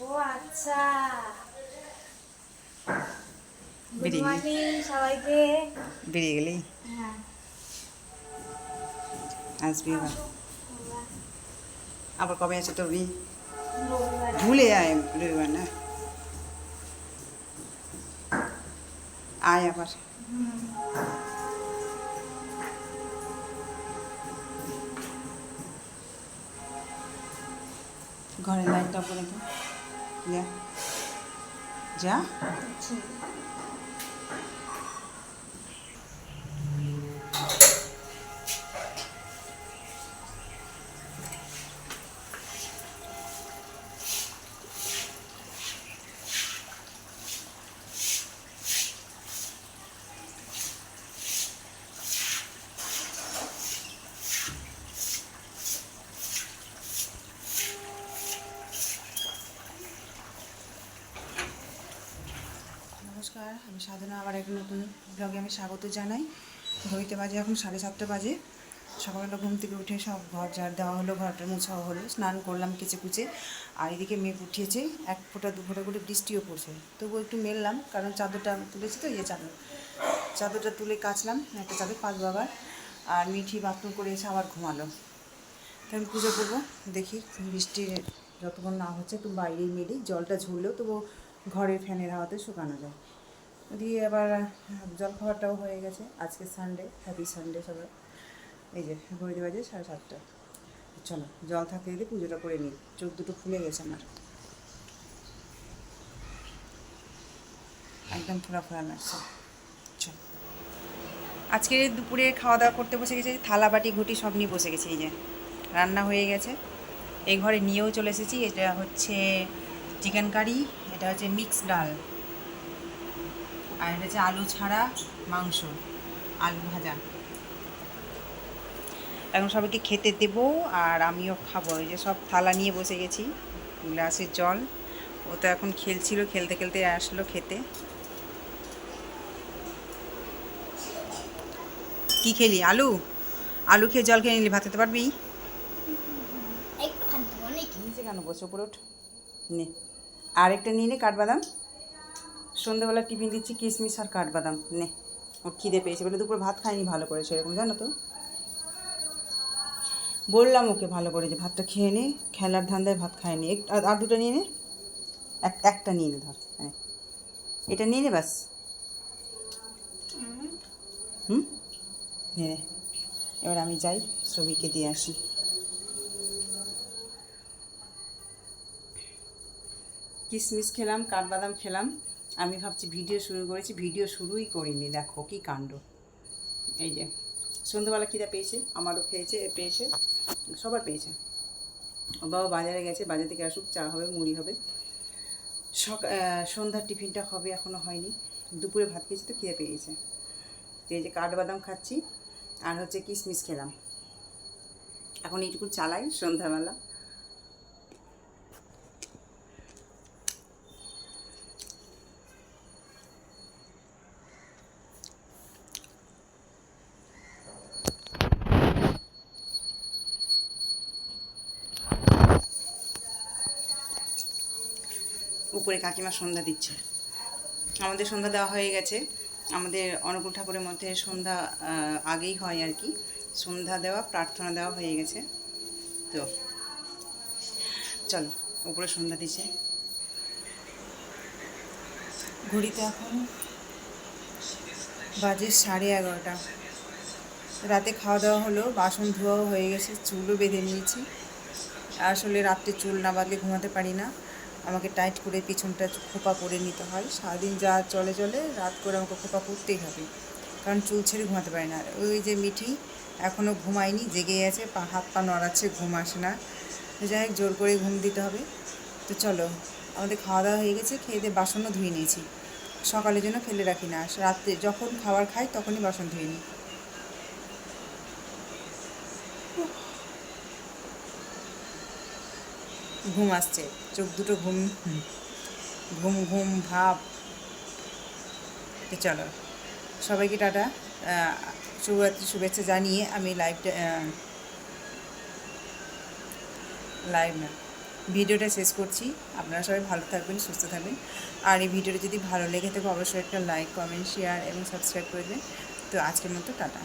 ও আচ্ছা, গুড বেরিয়ে গেলি মর্নিং সবাইকে। বেরিয়ে গেলি হ্যাঁ, আসবি আবার। আসো তোমরা। আবার কবে আছে তোর বিয়ে? রবিবারে ভুলে আয় রবিবার না, আয় আবার। ঘরের লাইটটা করে তো যা যা। আচ্ছা। নমস্কার, আমি সাধনা, আবার একটা নতুন ব্লগে আমি স্বাগত জানাই। ঘড়িতে বাজে এখন 7:30 বাজে। সকালবেলা ঘুম থেকে উঠে সব ঘর ঝাড় দেওয়া হলো, ঘরটা মোছাও হলো, স্নান করলাম কেচে কুচে। আর এদিকে মেঘ উঠিয়েছে, 1 ফোঁটা 2 ফোঁটা করে বৃষ্টিও পড়ছে। তবুও একটু মেললাম, কারণ চাদরটা তুলেছি তো, চাদরটা তুলে কাচলাম, একটা চাদর পাতবো আবার। আর মিঠি বাথরুম করে এসে আবার ঘুমালো। তাই আমি পুজো করবো, দেখি বৃষ্টি যতক্ষণ না হচ্ছে একটু বাইরেই মেলি, জলটা ঝরলেও তবু ঘরের ফ্যানের হাওয়াতে শুকানো যায়। দিয়ে আবার জলখাবারটাও হয়ে গেছে। আজকে সানডে, হ্যাপি সানডে সবাই। এই যে ঘড়িতে বাজে 7:30। চলো জল থাকতে দিলে পুজোটা করে নিই, চোখ দুটো ফুলে গেছে আমার, একদম ফোড়া ফোড়া লাগছে। চলো আজকে দুপুরে খাওয়া দাওয়া করতে বসে গেছি, থালা বাটি ঘুটি সব নিয়ে বসে গেছি। এই যে রান্না হয়ে গেছে, এই ঘরে নিয়েও চলে এসেছি। এটা হচ্ছে চিকেন কারি, এটা হচ্ছে মিক্স ডাল, আর এটা হচ্ছে আলু ছাড়া মাংস, আলু ভাজা। এখন সবাইকে খেতে দেবো আর আমিও খাবো। এই যে সব থালা নিয়ে বসে গেছি, গ্লাসের জল। ও তো এখন খেলছিল, খেলতে খেলতে আসলো খেতে। কি খেলি? আলু? আলু খেয়ে জল খেয়ে নিলি, ভাত খেতে পারবি? নিচে কেন বসে, উপরে ওঠ। নে আরেকটা নিয়ে নে, কাঠবাদাম। সন্ধ্যেবেলা টিফিন দিচ্ছি কিশমিশ আর কাঠবাদাম। নে, ওর খিদে পেয়েছে বলে দুপুরে ভাত খায়নি ভালো করে সেরকম, জানো তো। বললাম ওকে ভালো করে যে ভাতটা খেয়ে নে, খেলার ধান্দায় ভাত খায়নি। আর দুটো নিয়ে নে, একটা নিয়ে নে, ধর। হ্যাঁ, এটা নিয়ে নে ব্যাস। হুম, নে নে। এবার আমি যাই ছবিকে দিয়ে আসি। কিশমিশ খেলাম, কাঠবাদাম খেলাম। আমি ভাবছি ভিডিও শুরু করেছি, ভিডিও শুরুই করিনি, দেখো কি কাণ্ড। এই যে সন্ধ্যেবেলা খিদে পেয়েছে, আমারও পেয়েছে, সবার পেয়েছে। ও বাবা বাজারে গেছে, বাজার থেকে আসুক, চা হবে, মুড়ি হবে। সন্ধ্যার টিফিনটা হবে, এখনও হয়নি। দুপুরে ভাত খেয়েছি তো খিদে পেয়েছে। তো এই যে কাঠবাদাম খাচ্ছি, আর হচ্ছে কিশমিশ খেলাম। এখন এইটুকু চালাই সন্ধ্যাবেলা। উপরে কাকিমা সন্ধ্যা দিচ্ছে। আমাদের সন্ধ্যা দেওয়া হয়ে গেছে। আমাদের অনুকূল ঠাকুরের মধ্যে সন্ধ্যা আগেই হয় আর কি। সন্ধ্যা দেওয়া, প্রার্থনা দেওয়া হয়ে গেছে। তো চলো উপরে সন্ধ্যা দিচ্ছে। ঘড়িতে এখন বাজে 11:30। রাতে খাওয়া দাওয়া হলো, বাসন ধোয়াও হয়ে গেছে, চুলও বেঁধে নিয়েছি। আসলে রাত্রে চুল না বাঁধলে ঘুমাতে পারি না, আমাকে টাইট করে পিছনটা খোপা করে নিতে হয়। সারাদিন যা চলে চলে রাত করে আমাকে খোপা করতেই হবে, কারণ চুল ছেড়ে ঘুমাতে পারি না। ওই যে মিঠি এখনও ঘুমায়নি, জেগে আছে, হাত পা নড়াচ্ছে, ঘুম আসে না। যাই হোক, জোর করে ঘুম দিতে হবে। তো চলো, আমাদের খাওয়া দাওয়া হয়ে গেছে, খেয়ে দিয়ে বাসনও ধুয়ে নিয়েছি। সকালের জন্য ফেলে রাখি না, রাত্রে যখন খাবার খাই তখনই বাসন ধুয়ে নিই। ঘুম আসছে, চোখ দুটো ঘুম ঘুম ঘুম ভাব। তো চলো, সবাইকে টাটা। শুভরাত্রি শুভেচ্ছা জানিয়ে আমি লাইভ না, ভিডিওটা শেষ করছি। আপনারা সবাই ভালো থাকবেন, সুস্থ থাকবেন। আর এই ভিডিওটা যদি ভালো লেগে থাকে অবশ্যই একটা লাইক, কমেন্ট, শেয়ার এবং সাবস্ক্রাইব করে দেবেন। তো আজকের মতো টাটা।